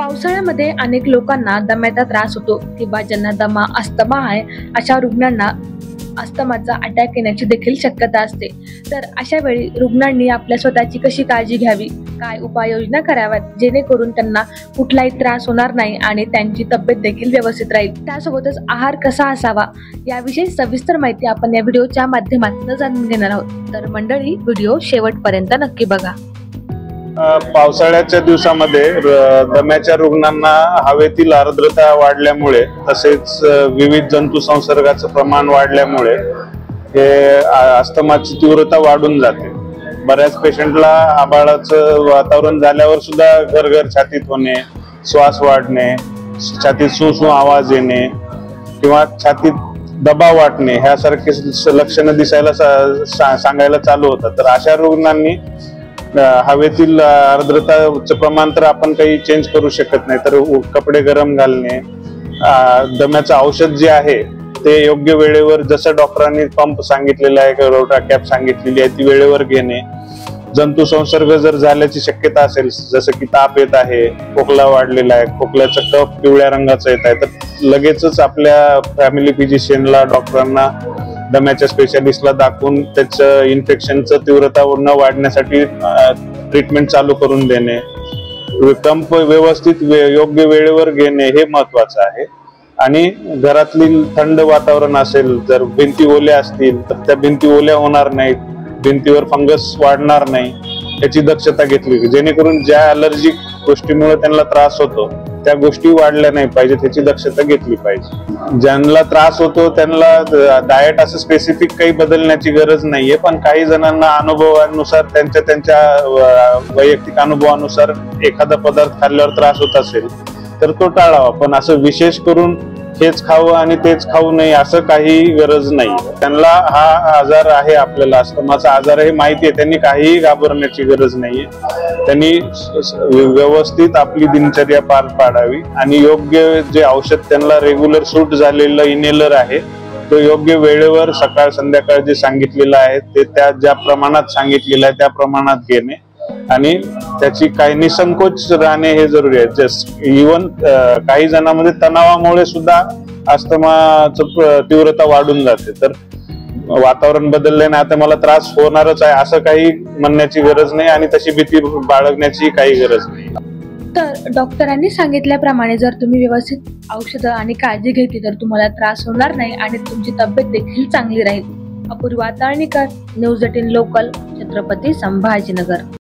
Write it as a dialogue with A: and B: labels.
A: पावसाळ्यामध्ये अनेक लोकांना दम्याचा त्रास होतो किंवा ज्यांना दमा अस्थमा आहे अशा रुग्णांना अस्थमाचा अटॅक येण्याची देखील शक्यता असते। तर अशा वेळी रुग्णांनी आपल्या स्वतःची कशी काळजी घ्यावी, काय उपाययोजना कराव्यात जेणेकरून त्यांना कुठलाही त्रास होणार नाही आणि त्यांची तब्येत देखील व्यवस्थित राहील। त्यासोबतच आहार कसा असावा याविषयी सविस्तर माहिती आपण या व्हिडिओच्या माध्यमातून जाणून घेणार आहोत। तर मंडळी, व्हिडिओ शेवटपर्यंत नक्की बघा।
B: पावसाळ्याच्या दिवसामध्ये दम्याच्या रुग्णांना हवेतील आर्द्रता वाढल्यामुळे तसेच विविध जंतू संसर्गाचं प्रमाण वाढल्यामुळे हे अस्थमाची तीव्रता वाढून जाते। बऱ्याच पेशंटला आभाळाचं वातावरण झाल्यावर सुद्धा घरघर छातीत होणे, श्वास वाढणे, छातीत सू आवाज येणे किंवा छातीत दबाव वाटणे ह्यासारखे लक्षणं दिसायला सांगायला चालू होतात। तर अशा रुग्णांनी हवेतील आर्द्रताचं प्रमाण तर आपण काही चेंज करू शकत नाही, तर कपडे गरम घालणे, दम्याचं औषध जे आहे ते योग्य वेळेवर, जसं डॉक्टरांनी पंप सांगितलेला आहे, रोटा कॅप सांगितलेली आहे ती वेळेवर घेणे। जंतू संसर्ग जर झाल्याची शक्यता असेल, जसं की ताप येत आहे, खोकला वाढलेला आहे, खोकल्याचा कफ पिवळ्या रंगाचा येत आहे, तर लगेचच आपल्या फॅमिली फिजिशियनला, डॉक्टरांना, दम्याच्या स्पेशालिस्टला दाखवून त्याचं इन्फेक्शनचं तीव्रता न वाढण्यासाठी ट्रीटमेंट चालू करून देणे। कंप व्यवस्थित योग्य वेळेवर घेणे हे महत्वाचं आहे। आणि घरातली थंड वातावरण असेल, जर भिंती ओल्या असतील तर त्या भिंती ओल्या होणार नाहीत, भिंतीवर फंगस वाढणार नाही याची दक्षता घेतली, जेणेकरून ज्या अलर्जिक गोष्टीमुळे त्यांना त्रास होतो त्या गोष्टी वाढल्या नाही पाहिजे, त्याची दक्षता घेतली पाहिजे। ज्यांना त्रास होतो त्यांना डाएट असं स्पेसिफिक काही बदलण्याची गरज नाहीये, पण काही जणांना अनुभवानुसार, त्यांच्या वैयक्तिक अनुभवानुसार एखादा पदार्थ खाल्ल्यावर त्रास होत असेल तर तो टाळावा, पण असं विशेष करून हेच खावं आणि तेच खाऊ नये असं काही गरज नाही। त्यांना हा आजार आहे, आपल्याला अस्थमाचा आजार हे माहिती आहे, त्यांनी काहीही घाबरण्याची गरज नाहीये। त्यांनी व्यवस्थित आपली दिनचर्या पार पाडावी आणि योग्य जे औषध त्यांना रेग्युलर सूट झालेलं इनहेलर आहे तो योग्य वेळेवर सकाळ संध्याकाळ जे सांगितलेलं आहे ते त्या ज्या प्रमाणात सांगितलेलं आहे त्या प्रमाणात घेणे आणि त्याची काही निसंकोच राहणे हे जरुरी आहे। जस्ट इव्हन काही जणांमध्ये तणावामुळे सुद्धा अस्थमाचं तीव्रता वाढून जाते, तर वातावरण बदलल्याने आता मला त्रास होणारच आहे असं काही म्हणण्याची गरज नाही आणि तशी भीती बाळगण्याची काही गरज नाही।
A: तर डॉक्टरांनी सांगितल्याप्रमाणे जर तुम्ही व्यवस्थित औषधं आणि काळजी घेतली तर तुम्हाला त्रास होणार नाही आणि तुमची तब्येत देखील चांगली राहील। Apurva Talnikar, News 18 local, Chhatrapati Sambhajinagar.